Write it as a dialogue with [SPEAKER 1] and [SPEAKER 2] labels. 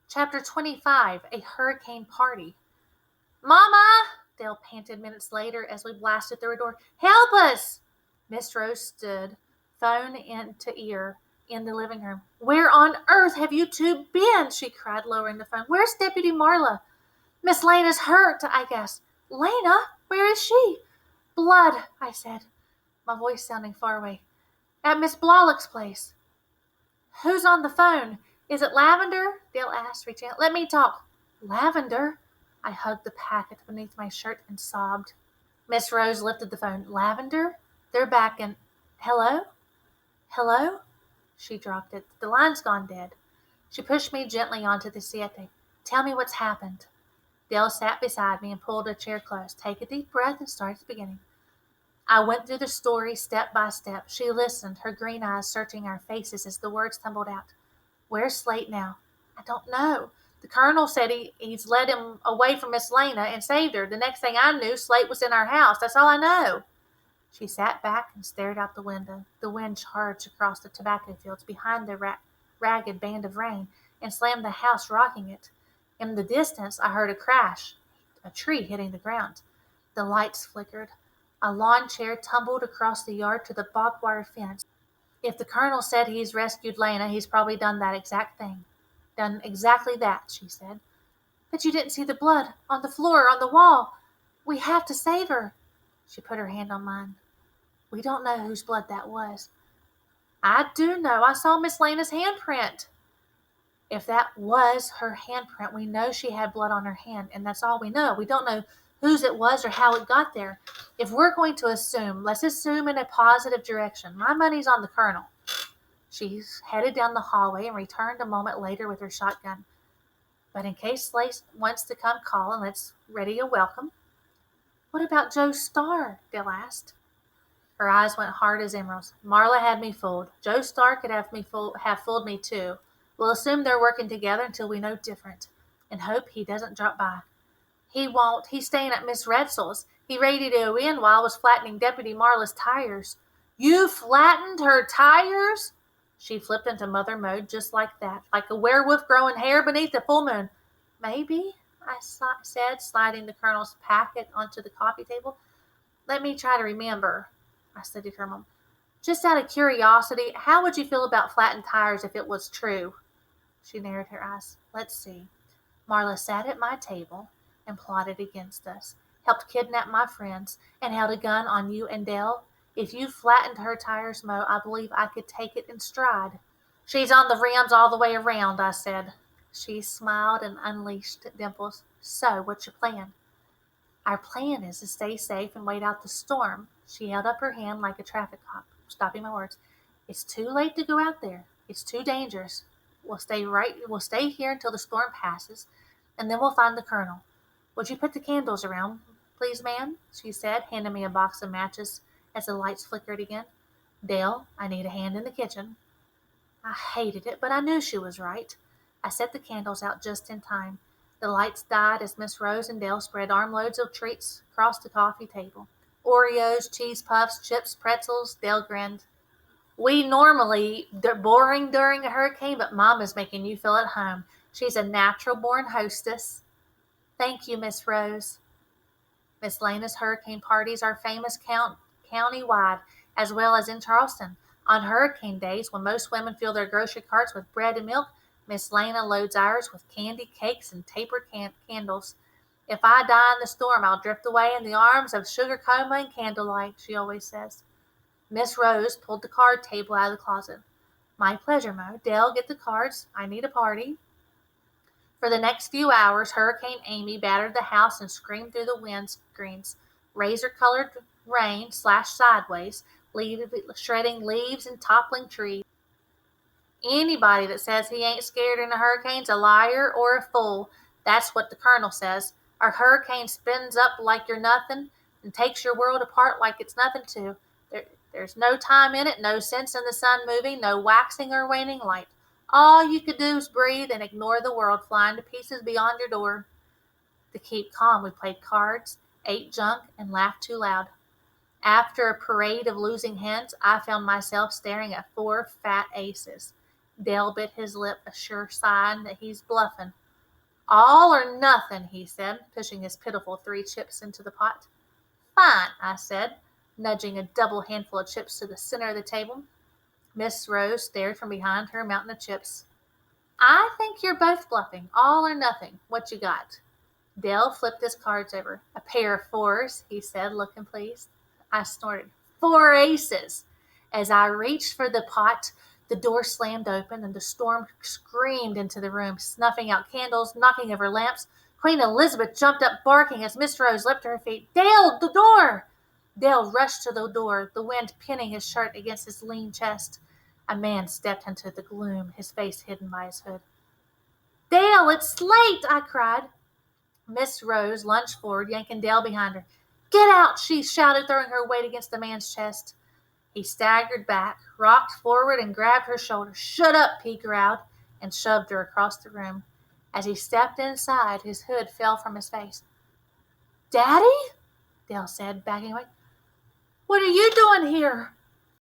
[SPEAKER 1] Chapter 25, A Hurricane Party. "Mama!" Dale panted minutes later as we blasted through a door. "Help us!" Miss Rose stood, phone into ear, in the living room. "Where on earth have you two been?" she cried, lowering the phone. "Where's Deputy Marla?" "Miss Lena's hurt," I gasped. "Lena? Where is she?" "Blood," I said, my voice sounding far away. "At Miss Blalock's place." "Who's on the phone? Is it Lavender?" Dale asked, reaching out. "Let me talk." "Lavender?" I hugged the packet beneath my shirt and sobbed. Miss Rose lifted the phone. "Lavender? They're back in... Hello? Hello?" She dropped it. "The line's gone dead." She pushed me gently onto the siete. "Tell me what's happened." Dale sat beside me and pulled a chair close. "Take a deep breath and start at the beginning." I went through the story step by step. She listened, her green eyes searching our faces as the words tumbled out. "Where's Slate now?" "I don't know. The colonel said he's led him away from Miss Lena and saved her. The next thing I knew, Slate was in our house. That's all I know." She sat back and stared out the window. The wind charged across the tobacco fields behind the ragged band of rain and slammed the house, rocking it. In the distance, I heard a crash, a tree hitting the ground. The lights flickered. A lawn chair tumbled across the yard to the barbed wire fence. "If the colonel said he's rescued Lena, he's probably done that exact thing." "Done exactly that," she said. "But you didn't see the blood on the floor, on the wall. We have to save her." She put her hand on mine. "We don't know whose blood that was." "I do know. I saw Miss Lena's handprint." "If that was her handprint, we know she had blood on her hand, and that's all we know. We don't know whose it was or how it got there. If we're going to assume, let's assume in a positive direction. My money's on the colonel." She headed down the hallway and returned a moment later with her shotgun. "But in case Slate wants to come call and let's ready a welcome." "What about Joe Starr?" Dale asked. Her eyes went hard as emeralds. "Marla had me fooled. Joe Starr could have fooled me too. We'll assume they're working together until we know different, and hope he doesn't drop by." "He won't. He's staying at Miss Redsel's. He radioed in while I was flattening Deputy Marla's tires." "You flattened her tires?" She flipped into mother mode just like that, like a werewolf growing hair beneath the full moon. "Maybe," I said, sliding the colonel's packet onto the coffee table. "Let me try to remember." I studied her a moment. "Just out of curiosity, how would you feel about flattened tires if it was true?" She narrowed her eyes. "Let's see. Marla sat at my table and plotted against us, helped kidnap my friends, and held a gun on you and Dale. If you flattened her tires, Mo, I believe I could take it in stride." "She's on the rims all the way around," I said. She smiled and unleashed dimples. "So, what's your plan?" "Our plan is to stay safe and wait out the storm." She held up her hand like a traffic cop, stopping my words. "It's too late to go out there. It's too dangerous. We'll stay here until the storm passes, and then we'll find the colonel. Would you put the candles around, please, ma'am?" she said, handing me a box of matches as the lights flickered again. "Dale, I need a hand in the kitchen." I hated it, but I knew she was right. I set the candles out just in time. The lights died as Miss Rose and Dale spread armloads of treats across the coffee table. Oreos, cheese puffs, chips, pretzels. Dale grinned. "We normally boring during a hurricane, but Mama's making you feel at home. She's a natural-born hostess." "Thank you, Miss Rose." Miss Lena's hurricane parties are famous county-wide, as well as in Charleston. On hurricane days, when most women fill their grocery carts with bread and milk, Miss Lena loads ours with candy, cakes, and tapered candles. "If I die in the storm, I'll drift away in the arms of sugar coma and candlelight," she always says. Miss Rose pulled the card table out of the closet. "My pleasure, Mo. Dale, get the cards. I need a party." For the next few hours, Hurricane Amy battered the house and screamed through the windscreens. Razor-colored rain slashed sideways, shredding leaves and toppling trees. Anybody that says he ain't scared in a hurricane's a liar or a fool. That's what the colonel says. A hurricane spins up like you're nothing and takes your world apart like it's nothing too. There's no time in it, no sense in the sun moving, no waxing or waning light. All you could do is breathe and ignore the world flying to pieces beyond your door. To keep calm, we played cards, ate junk, and laughed too loud. After a parade of losing hands, I found myself staring at 4 fat aces. Dale bit his lip, a sure sign that he's bluffing. All or nothing, he said, pushing his pitiful 3 chips into the pot. Fine, I said, nudging a double handful of chips to the center of the table. Miss Rose stared from behind her mountain of chips. I think you're both bluffing. All or nothing. What you got? Dale flipped his cards over. A pair of 4s, he said, looking pleased. I snorted. 4 aces. As I reached for the pot, the door slammed open and the storm screamed into the room, snuffing out candles, knocking over lamps. Queen Elizabeth jumped up barking as Miss Rose leapt to her feet. Dale, the door! Dale rushed to the door, the wind pinning his shirt against his lean chest. A man stepped into the gloom, his face hidden by his hood. Dale, it's late, I cried. Miss Rose lunged forward, yanking Dale behind her. Get out, she shouted, throwing her weight against the man's chest. He staggered back, rocked forward, and grabbed her shoulder. Shut up, he growled, and shoved her across the room. As he stepped inside, his hood fell from his face. Daddy? Dale said, backing away. What are you doing here?